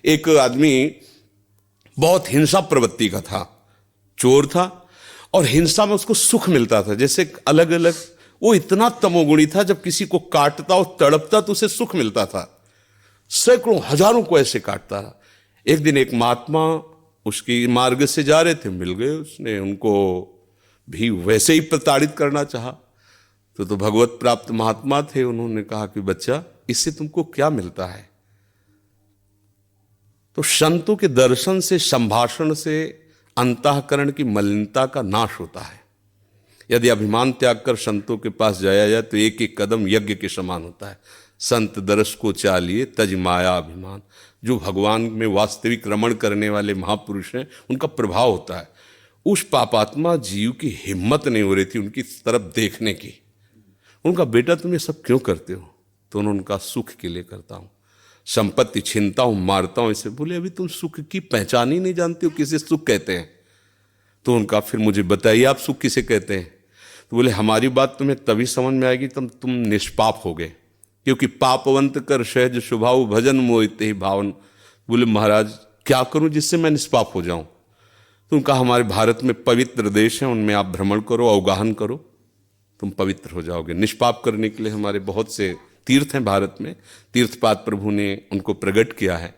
एक आदमी बहुत हिंसा प्रवृत्ति का था, चोर था, और हिंसा में उसको सुख मिलता था। जैसे अलग अलग, वो इतना तमोगुणी था, जब किसी को काटता और तड़पता तो उसे सुख मिलता था। सैकड़ों हजारों को ऐसे काटता था। एक दिन एक महात्मा उसकी मार्ग से जा रहे थे, मिल गए। उसने उनको भी वैसे ही प्रताड़ित करना चाहा। तो भगवत प्राप्त महात्मा थे, उन्होंने कहा कि बच्चा, इससे तुमको क्या मिलता है? तो संतों के दर्शन से, संभाषण से अंतःकरण की मलिनता का नाश होता है। यदि अभिमान त्याग कर संतों के पास जाया जाए तो एक एक कदम यज्ञ के समान होता है। संत दरस को चालिए तज माया अभिमान। जो भगवान में वास्तविक रमण करने वाले महापुरुष हैं, उनका प्रभाव होता है। उस पापात्मा जीव की हिम्मत नहीं हो रही थी उनकी तरफ देखने की। उनका, बेटा तुम ये सब क्यों करते हो? तो उन्होंने उनका, सुख के लिए करता हूं, संपत्ति छीनता हूं, मारता हूं। इसे बोले, अभी तुम सुख की पहचान ही नहीं जानते हो, किसे सुख कहते हैं? तो उनका, फिर मुझे बताइए आप सुख किसे कहते हैं? तो बोले, हमारी बात तुम्हें तभी समझ में आएगी तब तुम निष्पाप हो गए, क्योंकि पापवंत कर सहज स्वभाव भजन मोहिते ही भावन। बोले, महाराज क्या करूं जिससे मैं निष्पाप हो जाऊं? तो उनका, हमारे भारत में पवित्र देश है, उनमें आप भ्रमण करो, अवगाहन करो, तुम पवित्र हो जाओगे। निष्पाप करने के लिए हमारे बहुत से तीर्थ हैं भारत में, तीर्थपाद प्रभु ने उनको प्रकट किया है।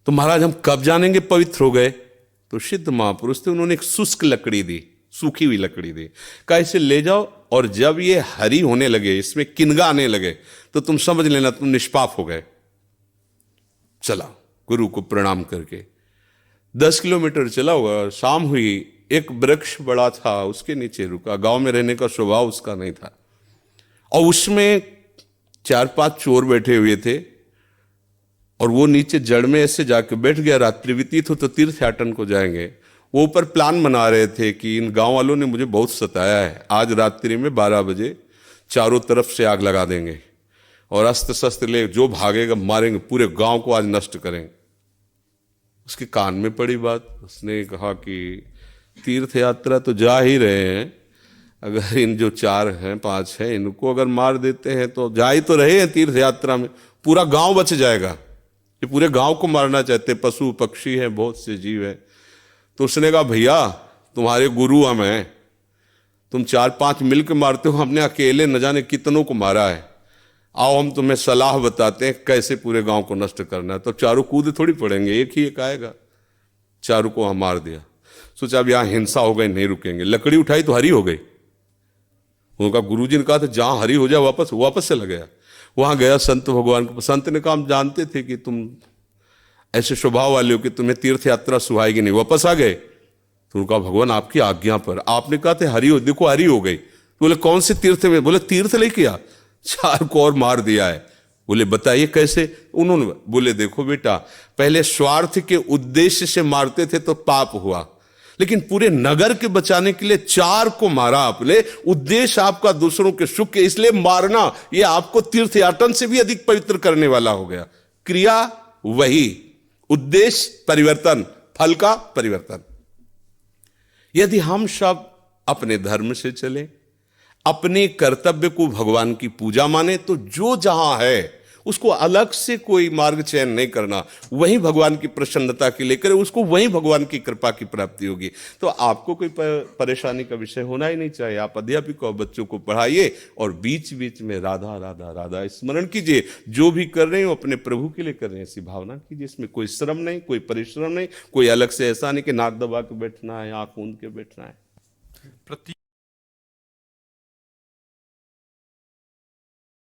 तो महाराज हम कब जानेंगे पवित्र हो गए? तो सिद्ध महापुरुष थे, उन्होंने एक शुष्क लकड़ी दी, सूखी हुई लकड़ी दी, कहा इसे ले जाओ, और जब ये हरी होने लगे, इसमें किनगा आने लगे, तो तुम समझ लेना तुम निष्पाप हो गए। चला गुरु को प्रणाम करके 10 किलोमीटर चला हुआ, शाम हुई। एक वृक्ष बड़ा था, उसके नीचे रुका। गांव में रहने का स्वभाव उसका नहीं था, और उसमें 4-5 चोर बैठे हुए थे, और वो नीचे जड़ में ऐसे जाके बैठ गया। रात्रि व्यतीत हो तो तीर्थयाटन को जाएंगे। वो ऊपर प्लान बना रहे थे कि इन गांव वालों ने मुझे बहुत सताया है, आज रात्रि में 12 बजे चारों तरफ से आग लगा देंगे, और अस्त्र शस्त्र ले जो भागेगा मारेंगे, पूरे गांव को आज नष्ट करेंगे। उसके कान में पड़ी बात। उसने कहा कि तीर्थ यात्रा तो जा ही रहे हैं, अगर इन जो 4 हैं 5 हैं, इनको अगर मार देते हैं तो जा ही तो रहे हैं तीर्थ यात्रा में, पूरा गांव बच जाएगा। ये पूरे गांव को मारना चाहते, पशु पक्षी हैं, बहुत से जीव हैं। तो उसने कहा, भैया तुम्हारे गुरु हम हैं, तुम 4-5 मिल के मारते हो, हमने अकेले न जाने कितनों को मारा है। आओ हम तुम्हें सलाह बताते हैं कैसे पूरे गांव को नष्ट करना है। तो चारों कूद थोड़ी पड़ेंगे, एक ही एक आएगा। चारों को हम मार दिया। सोचा अब यहां हिंसा हो गई, नहीं रुकेंगे। लकड़ी उठाई तो हरी हो गई। उनका गुरुजी ने कहा था जहां हरी हो जाए वापस चला गया। वहां गया संत भगवान को। संत ने कहा, हम जानते थे कि तुम ऐसे स्वभाव वाले हो कि तुम्हें तीर्थ यात्रा सुहाएगी नहीं, वापस आ गए। तो उनका, भगवान आपकी आज्ञा पर। आपने कहा था हरी हो, देखो हरी हो गई। तो बोले, कौन से तीर्थ में? बोले, तीर्थ ले किया, 4 को और मार दिया है। बोले, बताइए कैसे? उन्होंने बोले, देखो बेटा, पहले स्वार्थ के उद्देश्य से मारते थे तो पाप हुआ, लेकिन पूरे नगर के बचाने के लिए 4 को मारा आपने। उद्देश्य आपका दूसरों के सुख के, इसलिए मारना यह आपको तीर्थयाटन से भी अधिक पवित्र करने वाला हो गया। क्रिया वही, उद्देश्य परिवर्तन, फल का परिवर्तन। यदि हम सब अपने धर्म से चले, अपने कर्तव्य को भगवान की पूजा माने, तो जो जहां है उसको अलग से कोई मार्ग चयन नहीं करना, वहीं भगवान की प्रसन्नता के लिए करे, उसको वहीं भगवान की कृपा की प्राप्ति होगी। तो आपको कोई परेशानी का विषय होना ही नहीं चाहिए। आप अध्यापक और बच्चों को पढ़ाइए, और बीच बीच में राधा राधा राधा स्मरण कीजिए। जो भी कर रहे हो अपने प्रभु के लिए कर रहे हैं, ऐसी भावना कीजिए। इसमें कोई श्रम नहीं, कोई परिश्रम नहीं, कोई अलग से ऐसा नहीं कि नाक दबा के बैठना है, आंख मूंद के बैठना है।